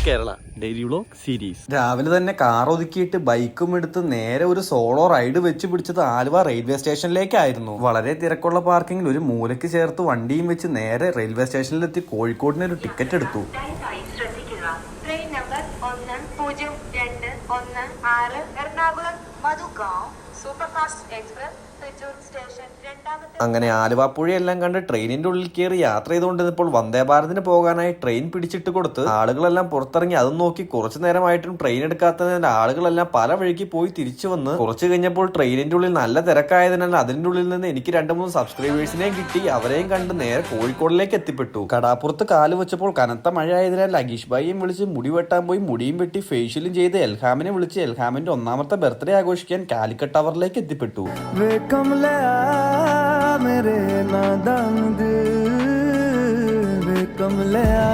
Kerala daily vlog series. രാവിലെ തന്നെ car ഒതുക്കിയിട്ട് ബൈക്കും എടുത്ത് നേരെ ഒരു സോളോ റൈഡ് വെച്ച് പിടിച്ചത് ആലുവ റെയിൽവേ സ്റ്റേഷനിലേക്കായിരുന്നു. വളരെ തിരക്കുള്ള പാർക്കിങ്ങിൽ ഒരു മൂലയ്ക്ക് ചേർത്ത് വണ്ടിയും വെച്ച് നേരെ റെയിൽവേ സ്റ്റേഷനിലെത്തി കോഴിക്കോടിന് ഒരു ടിക്കറ്റ് എടുത്തു. Train number 100216 Ernakulam Madgaon superfast express station. അങ്ങനെ ആലുവാപ്പുഴയെല്ലാം കണ്ട് ട്രെയിനിന്റെ ഉള്ളിൽ കയറി യാത്ര ചെയ്തുകൊണ്ടിരുന്നപ്പോൾ വന്ദേ ഭാരതിന് പോകാനായി ട്രെയിൻ പിടിച്ചിട്ട് കൊടുത്ത് ആളുകളെല്ലാം പുറത്തിറങ്ങി അതും നോക്കി കുറച്ചു നേരമായിട്ടും ട്രെയിൻ എടുക്കാത്തതിനാൽ ആളുകളെല്ലാം പല വഴിക്ക് പോയി തിരിച്ചു വന്ന് കുറച്ചു കഴിഞ്ഞപ്പോൾ ട്രെയിനിന്റെ ഉള്ളിൽ നല്ല തിരക്കായതിനാൽ അതിന്റെ ഉള്ളിൽ നിന്ന് എനിക്ക് 2-3 സബ്സ്ക്രൈബേഴ്സിനെയും കിട്ടി. അവരെയും കണ്ട് നേരെ കോഴിക്കോടിലേക്ക് എത്തിപ്പെട്ടു. കടാപ്പുറത്ത് കാല് വെച്ചപ്പോൾ കനത്ത മഴ ആയതിനാൽ ലഗീഷ് ഭായിയും വിളിച്ച് മുടി വെട്ടാൻ പോയി മുടിയും വെട്ടി ഫേഷ്യലും ചെയ്ത് എൽഹാമിനെ വിളിച്ച് എൽഹാമിന്റെ 1ാമത്തെ ബർത്ത്ഡേ ആഘോഷിക്കാൻ കാലിക്കറ്റ് ടവറിലേക്ക് എത്തിപ്പെട്ടു. मेरे नादान दिल वे कमलिया